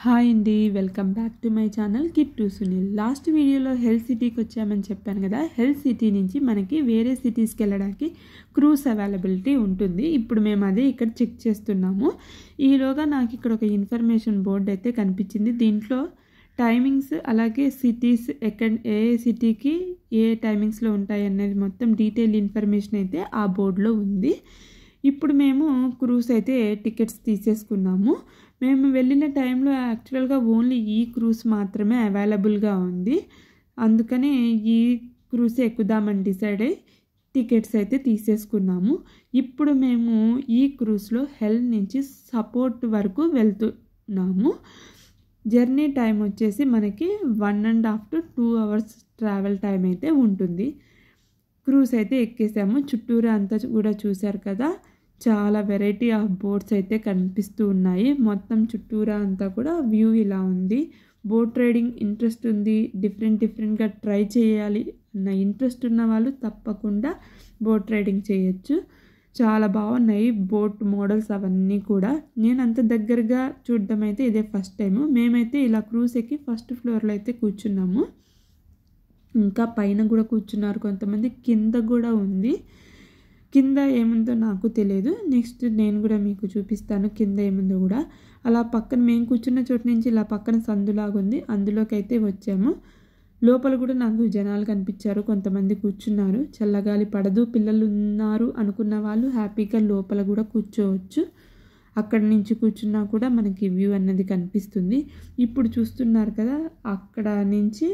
Hi అండి, welcome back to my channel Kittu Sunil. Last వీడియోలో health సిటీకి వచ్చామని చెప్పాను కదా. హెల్త్ సిటీ నుంచి మనకి వేరే సిటీస్కి వెళ్ళడానికి క్రూజ్ అవైలబిలిటీ ఉంటుంది. ఇప్పుడు మేము అదే ఇక్కడ చెక్ చేస్తున్నాము. ఈలోగా నాకు ఇక్కడ ఒక ఇన్ఫర్మేషన్ బోర్డు అయితే కనిపించింది. దీంట్లో టైమింగ్స్ అలాగే సిటీస్ ఏ సిటీకి ఏ టైమింగ్స్లో ఉంటాయి అనేది మొత్తం డీటెయిల్ ఇన్ఫర్మేషన్ అయితే ఆ బోర్డులో ఉంది. ఇప్పుడు మేము క్రూజ్ అయితే టికెట్స్ తీసేసుకున్నాము. మేము వెళ్ళిన టైంలో యాక్చువల్గా ఓన్లీ ఈ క్రూజ్ మాత్రమే అవైలబుల్గా ఉంది. అందుకనే ఈ క్రూజ్ ఎక్కుదామని డిసైడ్ అయ్యి టికెట్స్ అయితే తీసేసుకున్నాము. ఇప్పుడు మేము ఈ క్రూజ్లో హెల్ నుంచి సపోర్ట్ వరకు వెళ్తున్నాము. జర్నీ టైం వచ్చేసి మనకి 1.5 to 2 hours ట్రావెల్ టైం అయితే ఉంటుంది. క్రూజ్ అయితే ఎక్కేసాము. చుట్టూరా అంతా కూడా చూశారు కదా, చాలా వెరైటీ ఆఫ్ బోట్స్ అయితే కనిపిస్తూ ఉన్నాయి. మొత్తం చుట్టూరా అంతా కూడా వ్యూ ఇలా ఉంది. బోట్ రైడింగ్ ఇంట్రెస్ట్ ఉంది, డిఫరెంట్గా ట్రై చేయాలి అన్న ఇంట్రెస్ట్ ఉన్న వాళ్ళు తప్పకుండా బోట్ రైడింగ్ చేయొచ్చు. చాలా బాగున్నాయి బోట్ మోడల్స్ అవన్నీ కూడా. నేను అంత దగ్గరగా చూడడం అయితే ఇదే ఫస్ట్ టైము. మేమైతే ఇలా క్రూజ్ ఎక్కి ఫస్ట్ ఫ్లోర్లో అయితే కూర్చున్నాము. ఇంకా పైన కూడా కూర్చున్నారు కొంతమంది, కింద కూడా ఉంది. కింద ఏముందో నాకు తెలియదు. నెక్స్ట్ నేను కూడా మీకు చూపిస్తాను కింద ఏముందో కూడా. అలా పక్కన మేము కూర్చున్న చోటు నుంచి ఇలా పక్కన సందులాగా ఉంది, అందులోకి అయితే వచ్చాము. లోపల కూడా నాకు జనాలు కనిపించారు, కొంతమంది కూర్చున్నారు. చల్లగాలి పడదు, పిల్లలు ఉన్నారు అనుకున్న వాళ్ళు హ్యాపీగా లోపల కూడా కూర్చోవచ్చు. అక్కడి నుంచి కూర్చున్నా కూడా మనకి వ్యూ అన్నది కనిపిస్తుంది. ఇప్పుడు చూస్తున్నారు కదా, అక్కడ నుంచి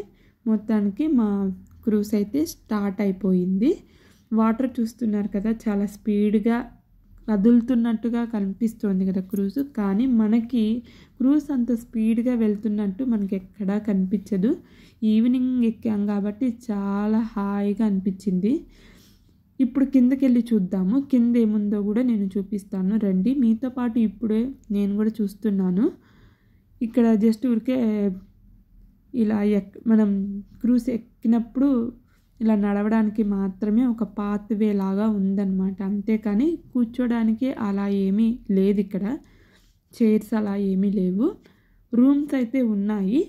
మొత్తానికి మా క్రూజ్ అయితే స్టార్ట్ అయిపోయింది. వాటర్ చూస్తున్నారు కదా, చాలా స్పీడ్గా కదులుతున్నట్టుగా కనిపిస్తుంది కదా క్రూజ్. కానీ మనకి క్రూజ్ అంత స్పీడ్గా వెళ్తున్నట్టు మనకి ఎక్కడా కనిపించదు. ఈవినింగ్ ఎక్కాం కాబట్టి చాలా హాయిగా అనిపించింది. ఇప్పుడు కిందకి వెళ్ళి చూద్దాము. కింద ఏముందో కూడా నేను చూపిస్తాను రండి. మీతో పాటు ఇప్పుడే నేను కూడా చూస్తున్నాను. ఇక్కడ జస్ట్ ఊరికే ఇలా మనం క్రూజ్ ఎక్కినప్పుడు ఇలా నడవడానికి మాత్రమే ఒక పాత్ వే లాగా ఉందన్నమాట. అంతేకాని కూర్చోడానికి అలా ఏమీ లేదు. ఇక్కడ చైర్స్ అలా ఏమీ లేవు. రూమ్స్ అయితే ఉన్నాయి.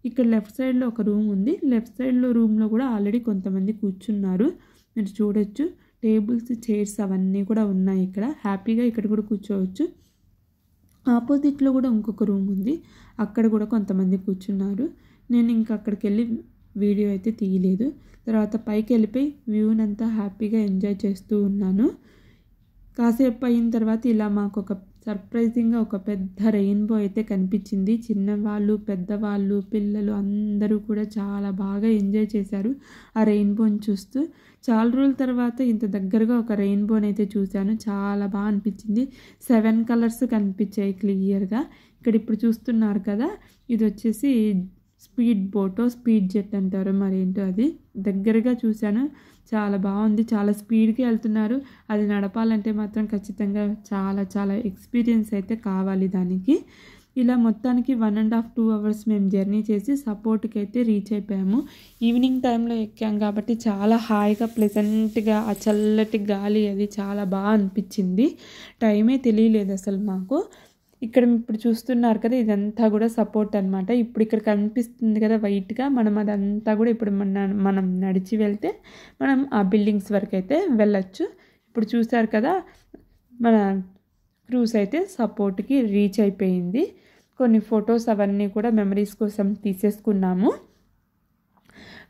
ఇక్కడ లెఫ్ట్ సైడ్లో ఒక రూమ్ ఉంది. లెఫ్ట్ సైడ్లో రూమ్లో కూడా ఆల్రెడీ కొంతమంది కూర్చున్నారు, మీరు చూడొచ్చు. టేబుల్స్, చైర్స్ అవన్నీ కూడా ఉన్నాయి ఇక్కడ. హ్యాపీగా ఇక్కడ కూడా కూర్చోవచ్చు. ఆపోజిట్లో కూడా ఇంకొక రూమ్ ఉంది, అక్కడ కూడా కొంతమంది కూర్చున్నారు. నేను ఇంకా అక్కడికి వెళ్ళి వీడియో అయితే తీయలేదు. తర్వాత పైకి వెళ్ళిపోయి వ్యూనంతా హ్యాపీగా ఎంజాయ్ చేస్తూ ఉన్నాను. కాసేపు అయిన తర్వాత ఇలా మాకు ఒక సర్ప్రైజింగ్గా ఒక పెద్ద రెయిన్బో అయితే కనిపించింది. చిన్నవాళ్ళు, పెద్దవాళ్ళు, పిల్లలు అందరూ కూడా చాలా బాగా ఎంజాయ్ చేశారు ఆ రెయిన్బోని చూస్తూ. చాలా రోజుల తర్వాత ఇంత దగ్గరగా ఒక రెయిన్బోని అయితే చూశాను. చాలా బాగా అనిపించింది. 7 కలర్స్ కనిపించాయి క్లియర్గా. ఇక్కడ ఇప్పుడు చూస్తున్నారు కదా, ఇది వచ్చేసి స్పీడ్ బోటో స్పీడ్ జెట్ అంటారు, మరేంటో అది. దగ్గరగా చూశాను, చాలా బాగుంది. చాలా స్పీడ్గా వెళ్తున్నారు. అది నడపాలంటే మాత్రం ఖచ్చితంగా చాలా ఎక్స్పీరియన్స్ అయితే కావాలి దానికి. ఇలా మొత్తానికి 1.5 to 2 hours మేము జర్నీ చేసి సపోర్ట్కి అయితే రీచ్ అయిపోయాము. ఈవినింగ్ టైంలో ఎక్కాం కాబట్టి చాలా హాయిగా ప్లెజెంట్గా ఆ చల్లటి గాలి అది చాలా బాగా అనిపించింది. టైమే తెలియలేదు అసలు మాకు. ఇక్కడ ఇప్పుడు చూస్తున్నారు కదా, ఇదంతా కూడా సపోర్ట్ అనమాట. ఇప్పుడు ఇక్కడ కనిపిస్తుంది కదా వైట్గా, మనం అదంతా కూడా ఇప్పుడు మనం నడిచి వెళ్తే మనం ఆ బిల్డింగ్స్ వరకు అయితే వెళ్ళచ్చు. ఇప్పుడు చూసారు కదా, మన క్రూజ్ అయితే సపోర్ట్కి రీచ్ అయిపోయింది. కొన్ని ఫొటోస్ అవన్నీ కూడా మెమరీస్ కోసం తీసేసుకున్నాము.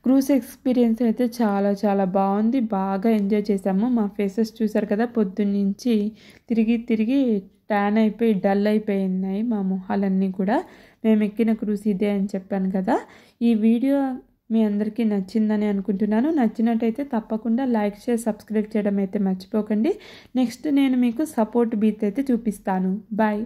క్రూజ్ ఎక్స్పీరియన్స్ అయితే చాలా బాగుంది. బాగా ఎంజాయ్ చేసాము. మా ఫేసెస్ చూసారు కదా, పొద్దున్నుంచి తిరిగి ట్యాన్ అయిపోయి డల్ అయిపోయినాయి మా మొహాలన్నీ కూడా. మేము ఎక్కిన క్రూజ్ ఇదే అని చెప్పాను కదా. ఈ వీడియో మీ అందరికీ నచ్చిందని అనుకుంటున్నాను. నచ్చినట్టయితే తప్పకుండా లైక్ చేసి సబ్స్క్రైబ్ చేయడం అయితే మర్చిపోకండి. నెక్స్ట్ నేను మీకు సపోర్ట్ బీచ్ అయితే చూపిస్తాను. బాయ్.